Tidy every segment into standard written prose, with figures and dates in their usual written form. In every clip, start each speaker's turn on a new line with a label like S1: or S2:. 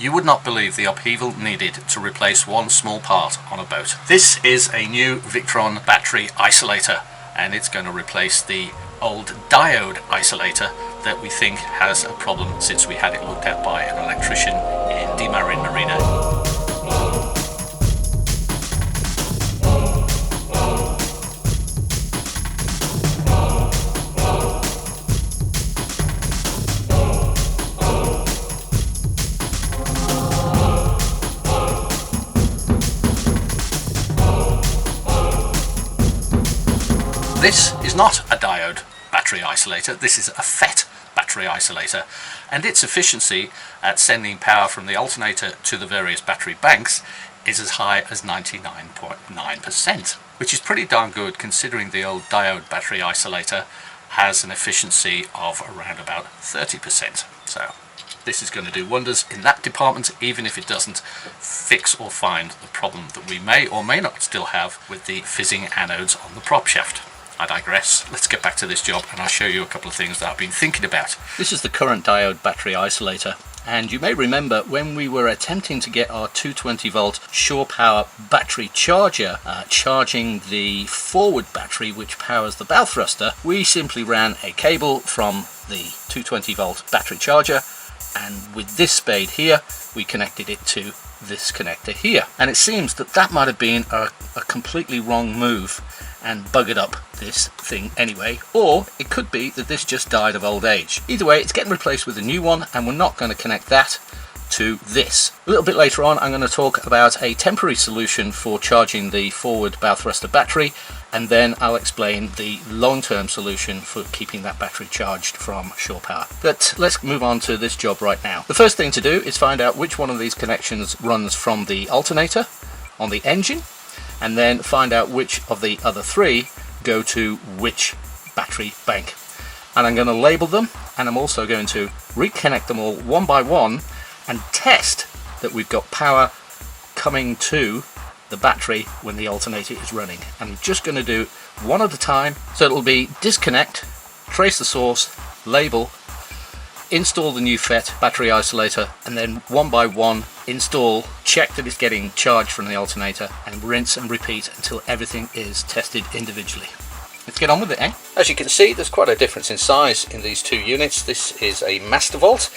S1: You would not believe the upheaval needed to replace one small part on a boat. This is a new Victron battery isolator, and it's going to replace the old diode isolator that we think has a problem since we had it looked at by an electrician in DeMarin Marina. This is not a diode battery isolator, this is a FET battery isolator, and its efficiency at sending power from the alternator to the various battery banks is as high as 99.9%, which is pretty darn good considering the old diode battery isolator has an efficiency of around about 30%. So this is going to do wonders in that department, even if it doesn't fix or find the problem that we may or may not still have with the fizzing anodes on the prop shaft. I digress. Let's get back to this job and I'll show you a couple of things that I've been thinking about. This is the current diode battery isolator, and you may remember when we were attempting to get our 220 volt shore power battery charger charging the forward battery which powers the bow thruster, we simply ran a cable from the 220 volt battery charger, and with this spade here we connected it to this connector here, and it seems that that might have been a completely wrong move and buggered up this thing anyway, or it could be that this just died of old age. Either way, it's getting replaced with a new one, and we're not going to connect that to this. A little bit later on I'm going to talk about a temporary solution for charging the forward bow thruster battery, and then I'll explain the long-term solution for keeping that battery charged from shore power. But let's move on to this job right now. The first thing to do is find out which one of these connections runs from the alternator on the engine, and then find out which of the other three go to which battery bank. And I'm going to label them, and I'm also going to reconnect them all one by one and test that we've got power coming to the battery when the alternator is running. I'm just going to do one at a time, so it'll be disconnect, trace the source, label, install the new FET battery isolator, and then one by one install, check that it's getting charged from the alternator, and rinse and repeat until everything is tested individually. Let's get on with it, eh? As you can see, there's quite a difference in size in these two units. This is a master vault,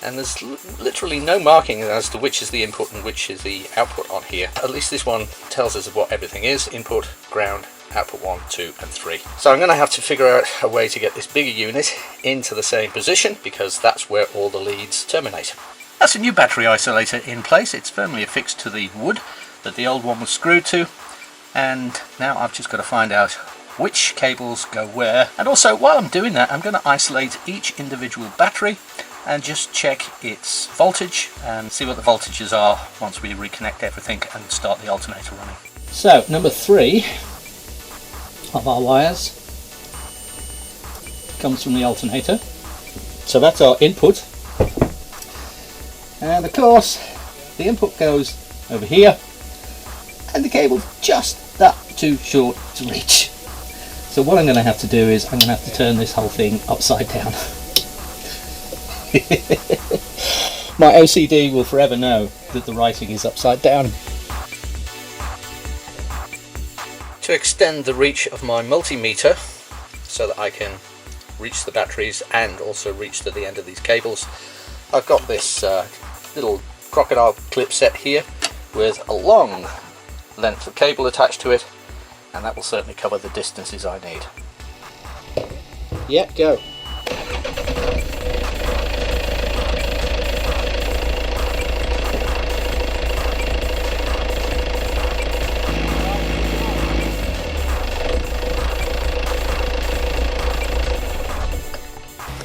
S1: and there's literally no marking as to which is the input and which is the output on here. At least this one tells us what everything is: input, ground, output 1, 2 and 3. So I'm going to have to figure out a way to get this bigger unit into the same position, because that's where all the leads terminate. That's a new battery isolator in place. It's firmly affixed to the wood that the old one was screwed to, and now I've just got to find out which cables go where. And also, while I'm doing that, I'm going to isolate each individual battery and just check its voltage and see what the voltages are once we reconnect everything and start the alternator running. So number 3 of our wires comes from the alternator, so that's our input, and of course the input goes over here, and the cable's just that too short to reach. So what I'm going to have to do is I'm going to have to turn this whole thing upside down. My OCD will forever know that the writing is upside down. To extend the reach of my multimeter so that I can reach the batteries and also reach to the end of these cables, I've got this little crocodile clip set here with a long length of cable attached to it, and that will certainly cover the distances I need. Yeah, go.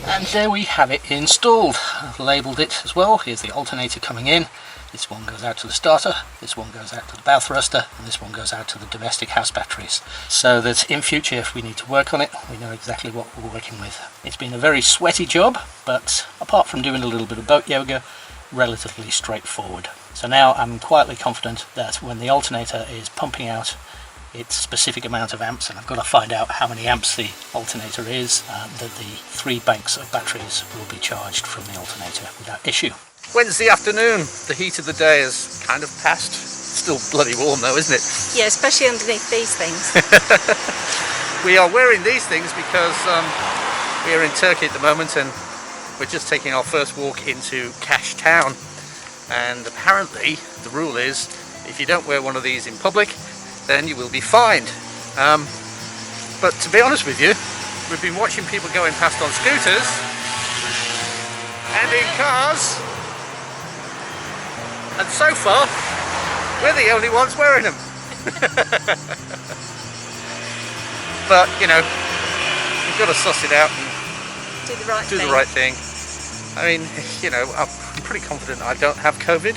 S1: And there we have it installed. I've labelled it as well. Here's the alternator coming in. This one goes out to the starter, this one goes out to the bow thruster, and this one goes out to the domestic house batteries. So that in future, if we need to work on it, we know exactly what we're working with. It's been a very sweaty job, but apart from doing a little bit of boat yoga, relatively straightforward. So now I'm quietly confident that when the alternator is pumping out its specific amount of amps, and I've got to find out how many amps the alternator is, that the 3 banks of batteries will be charged from the alternator without issue. Wednesday afternoon, the heat of the day has kind of passed. Still bloody warm though, isn't it?
S2: Yeah, especially underneath these things.
S1: We are wearing these things because we are in Turkey at the moment and we're just taking our first walk into Cash Town. And apparently the rule is if you don't wear one of these in public, then you will be fined. But to be honest with you, we've been watching people going past on scooters and in cars, and so far we're the only ones wearing them. But you know, you've got to suss it out and
S2: do the right thing.
S1: I mean, you know, I'm pretty confident I don't have COVID.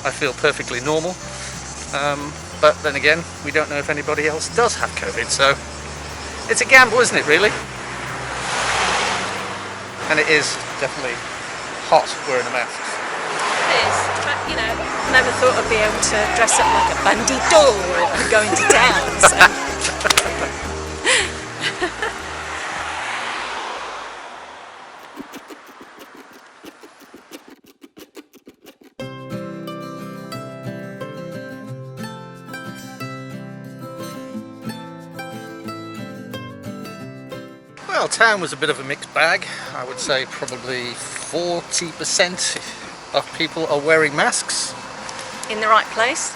S1: I feel perfectly normal. But then again, we don't know if anybody else does have COVID, so it's a gamble, isn't it, really? And it is definitely hot wearing a mask.
S2: It is, but you know, never thought I'd be able to dress up like a bandito and go into town, so.
S1: Well, town was a bit of a mixed bag. I would say probably 40% of people are wearing masks.
S2: In the right place?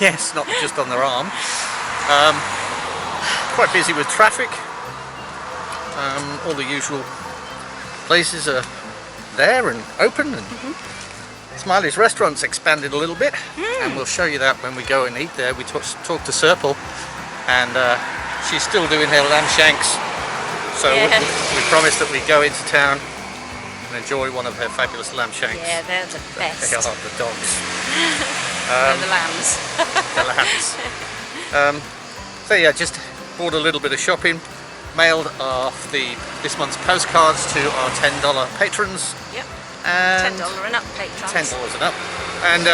S1: Yes, not just on their arm. Quite busy with traffic. All the usual places are there and open, and Smiley's restaurant's expanded a little bit, and we'll show you that when we go and eat there. We talked to Serpil, and she's still doing her lamb shanks. So
S2: yeah.
S1: we promised that we'd go into town and enjoy one of her fabulous lamb shanks.
S2: Yeah, they're the best.
S1: They are the dogs.
S2: They're the lambs.
S1: The lambs. So yeah, just bought a little bit of shopping, mailed off this month's postcards to our $10 patrons.
S2: Yep.
S1: And
S2: $10 and up patrons.
S1: $10 and up. And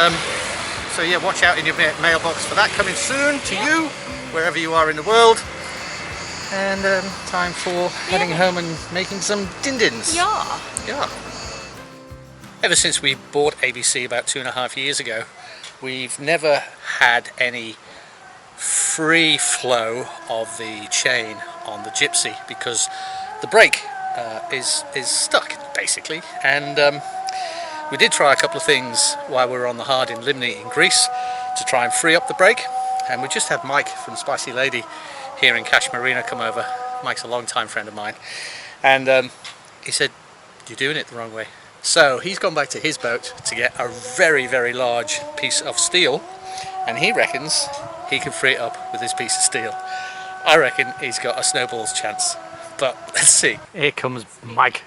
S1: so yeah, watch out in your mailbox for that coming soon to you, wherever you are in the world. And time for heading home and making some din-dins.
S2: Yeah.
S1: Yeah. Ever since we bought ABC about 2.5 years ago, we've never had any free flow of the chain on the Gypsy because the brake is stuck basically. And we did try a couple of things while we were on the hard in Limni in Greece to try and free up the brake. And we just had Mike from Spicy Lady here in Cash Marina come over. Mike's a long-time friend of mine, and he said, "You're doing it the wrong way." So he's gone back to his boat to get a very, very large piece of steel, and he reckons he can free it up with his piece of steel. I reckon he's got a snowball's chance, but let's see. Here comes Mike.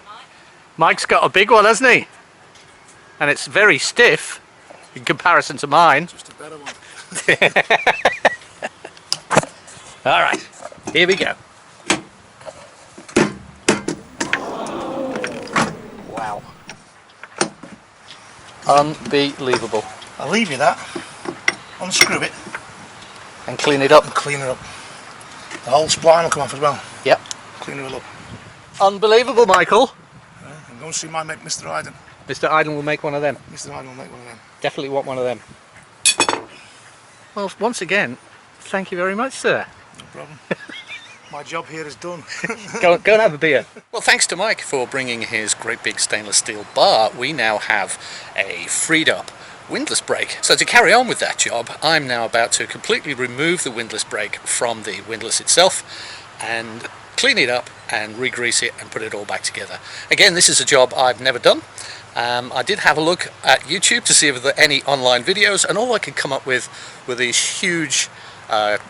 S1: Mike's got a big one, hasn't he? And it's very stiff in comparison to mine.
S3: Just a better one.
S1: All right, here we go. Wow. Unbelievable.
S3: I'll leave you that. Unscrew it.
S1: And clean it up.
S3: And clean it up. The whole spline will come off as well.
S1: Yep.
S3: Clean it all up.
S1: Unbelievable, Michael.
S3: And go and see my mate, Mr. Haugen.
S1: Mr. Haugen will make one of them.
S3: Mr. Haugen will make one of them.
S1: Definitely want one of them. Well, once again, thank you very much, sir.
S3: No problem. My job here is done.
S1: Go and have a beer. Well, thanks to Mike for bringing his great big stainless steel bar, we now have a freed up windlass brake. So to carry on with that job, I'm now about to completely remove the windlass brake from the windlass itself and clean it up and re-grease it and put it all back together. Again, this is a job I've never done. I did have a look at YouTube to see if there were any online videos, and all I could come up with were these huge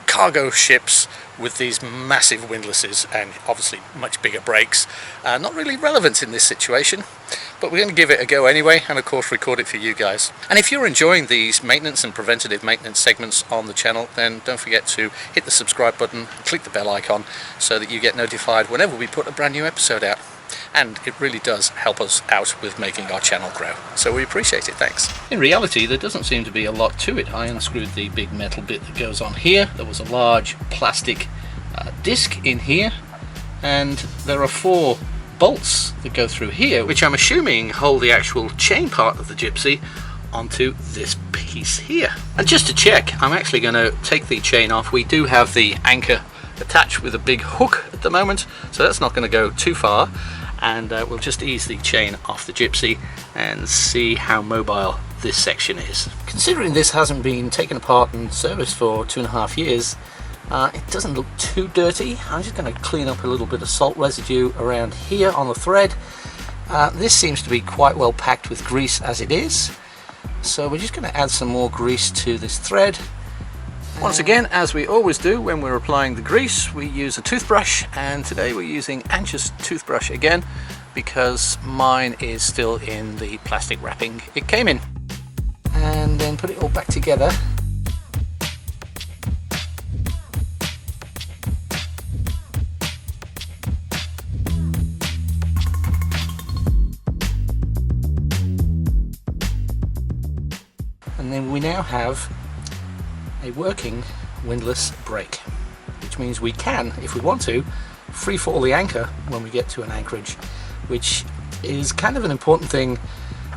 S1: cargo ships with these massive windlasses and obviously much bigger brakes. Not really relevant in this situation, but we're going to give it a go anyway, and of course record it for you guys. And if you're enjoying these maintenance and preventative maintenance segments on the channel, then don't forget to hit the subscribe button and click the bell icon so that you get notified whenever we put a brand new episode out. And it really does help us out with making our channel grow, so we appreciate it. Thanks. In reality, there doesn't seem to be a lot to it. I unscrewed the big metal bit that goes on here. There was a large plastic disc in here, and there are 4 bolts that go through here, which I'm assuming hold the actual chain part of the Gypsy onto this piece here. And just to check, I'm actually going to take the chain off. We do have the anchor attached with a big hook at the moment, so that's not going to go too far, and we'll just ease the chain off the Gypsy and see how mobile this section is. Considering this hasn't been taken apart and serviced for 2.5 years, it doesn't look too dirty. I'm just going to clean up a little bit of salt residue around here on the thread. This seems to be quite well packed with grease as it is, so we're just going to add some more grease to this thread. Once again, as we always do when we're applying the grease, we use a toothbrush, and today we're using Anch's toothbrush again because mine is still in the plastic wrapping it came in. And then put it all back together. And then we now have a working windlass brake, which means we can, if we want to, free fall the anchor when we get to an anchorage, which is kind of an important thing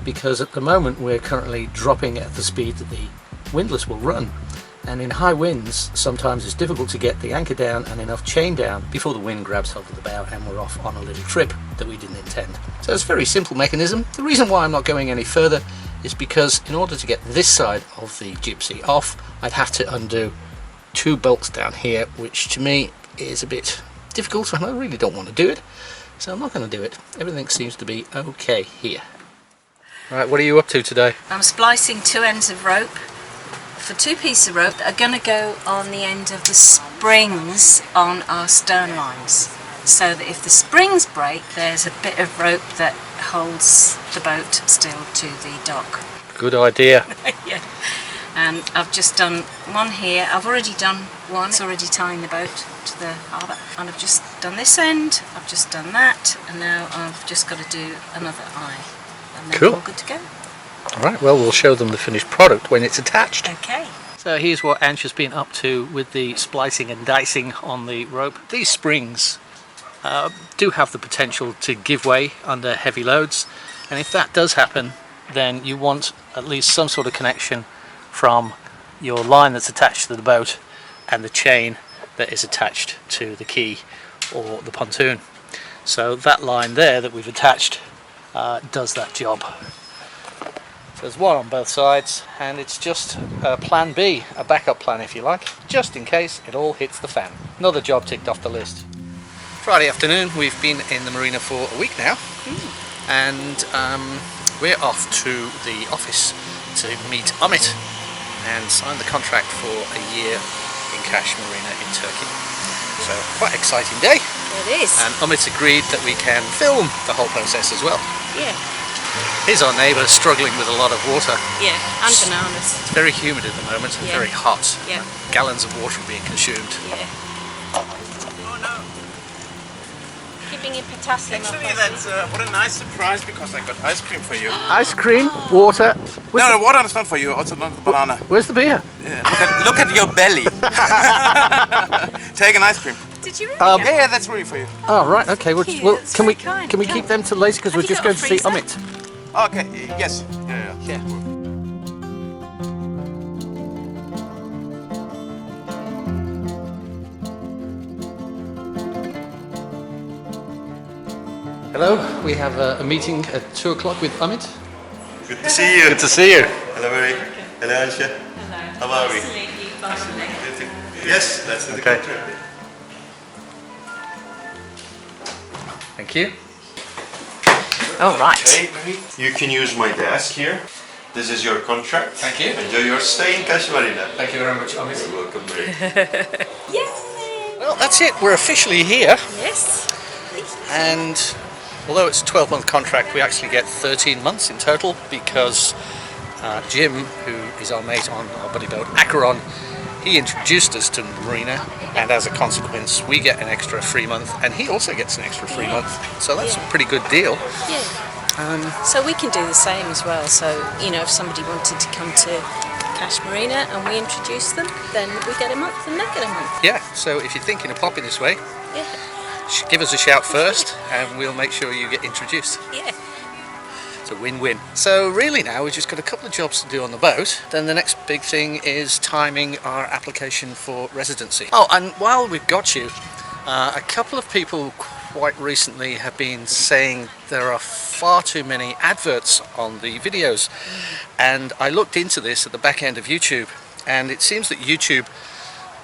S1: because at the moment we're currently dropping at the speed that the windlass will run, and in high winds sometimes it's difficult to get the anchor down and enough chain down before the wind grabs hold of the bow and we're off on a little trip that we didn't intend. So it's a very simple mechanism. The reason why I'm not going any further is because in order to get this side of the Gypsy off, I'd have to undo 2 bolts down here, which to me is a bit difficult, and I really don't want to do it, so I'm not going to do it. Everything seems to be okay here. Right, what are you up to today?
S2: I'm splicing 2 ends of rope for 2 pieces of rope that are going to go on the end of the springs on our stern lines, so that if the springs break, there's a bit of rope that holds the boat still to the dock.
S1: Good idea.
S2: Yeah. And I've just done one here. I've already done one. It's already tying the boat to the harbour. And I've just done this end. I've just done that. And now I've just got to do another eye. And then
S1: Cool.
S2: we're all good to go.
S1: Alright, well we'll show them the finished product when it's attached.
S2: Okay.
S1: So here's what Ange has been up to with the splicing and dicing on the rope. These springs do have the potential to give way under heavy loads, and if that does happen, then you want at least some sort of connection from your line that's attached to the boat and the chain that is attached to the quay or the pontoon. So that line there that we've attached does that job. So there's one on both sides, and it's just a plan B, a backup plan if you like, just in case it all hits the fan. Another job ticked off the list. Friday afternoon, we've been in the marina for a week now, and we're off to the office to meet Amit and sign the contract for a year in Kaş Marina in Turkey. So quite an exciting day.
S2: It is.
S1: And Amit's agreed that we can film the whole process as well.
S2: Yeah.
S1: Here's our neighbour struggling with a lot of water.
S2: Yeah. And bananas.
S1: It's very humid at the moment and
S2: Yeah.
S1: very hot.
S2: Yeah.
S1: Gallons of water are being consumed.
S2: Yeah. Keeping your potassium
S4: Actually,
S2: up.
S4: that's what a nice surprise, because I got ice cream for you.
S1: Ice cream, water.
S4: No, the water is not for you. Also not the banana.
S1: Where's the beer?
S4: Yeah, look at your belly. Take an ice cream.
S2: Did you really?
S4: Yeah, that's really for you.
S1: Oh right, okay. Well,
S2: Thank you,
S1: well
S2: that's
S1: can we
S2: very kind.
S1: can we keep them till later because we're
S2: Have you
S1: just
S2: got
S1: going
S2: a
S1: to see
S2: freezer?
S1: Amit.
S4: Okay. Yes. Yeah.
S1: Yeah. Hello, we have a meeting at 2 o'clock with Amit.
S5: Good to see you.
S1: Good to see you.
S5: Hello, Mary. Hello, Ansha. How are we? Yes, that's in the
S1: Okay.
S5: contract.
S1: Thank you.
S2: Oh, right.
S5: Okay, Mary. You can use my desk here. This is your contract.
S1: Thank you.
S5: Enjoy your stay in Kaş Marina.
S1: Thank you very much, Amit.
S5: You're welcome, Mary.
S2: Yay!
S1: Well, that's it. We're officially here,
S2: Yes.
S1: and although it's a 12-month contract, we actually get 13 months in total because Jim, who is our mate on our buddy boat Acheron, he introduced us to the marina, and as a consequence we get an extra free month, and he also gets an extra free month, so that's a pretty good deal.
S2: Yeah. So we can do the same as well. So, you know, if somebody wanted to come to Kaş Marina and we introduce them, then we get a month and they get a month.
S1: Yeah, so if you're thinking of popping this way,
S2: Yeah.
S1: give us a shout first and we'll make sure you get introduced.
S2: Yeah.
S1: It's a win-win. So really now we've just got a couple of jobs to do on the boat. Then the next big thing is timing our application for residency. Oh, and while we've got you, a couple of people quite recently have been saying there are far too many adverts on the videos. And I looked into this at the back end of YouTube, and it seems that YouTube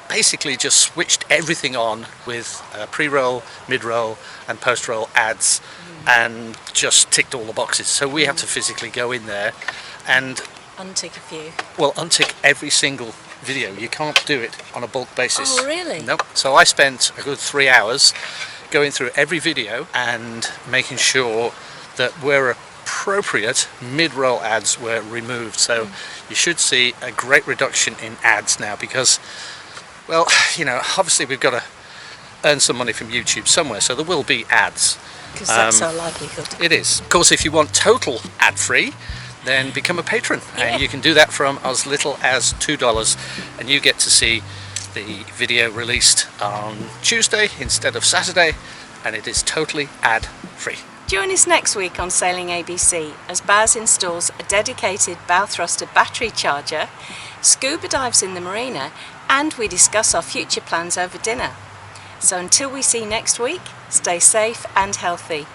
S1: basically just switched everything on with pre-roll, mid-roll and post-roll ads and just ticked all the boxes. So we have to physically go in there and
S2: Untick a few.
S1: well, untick every single video. You can't do it on a bulk basis.
S2: Oh, really?
S1: Nope. So I spent a good 3 hours going through every video and making sure that where appropriate mid-roll ads were removed. So you should see a great reduction in ads now because, well, you know, obviously we've got to earn some money from YouTube somewhere, so there will be ads.
S2: Because that's our livelihood.
S1: It is. Of course, if you want total ad-free, then become a patron.
S2: Yeah.
S1: And you can do that from as little as $2, and you get to see the video released on Tuesday instead of Saturday, and it is totally ad-free.
S2: Join us next week on Sailing ABC as Baz installs a dedicated bow thruster battery charger, scuba dives in the marina, and we discuss our future plans over dinner. So until we see next week, stay safe and healthy.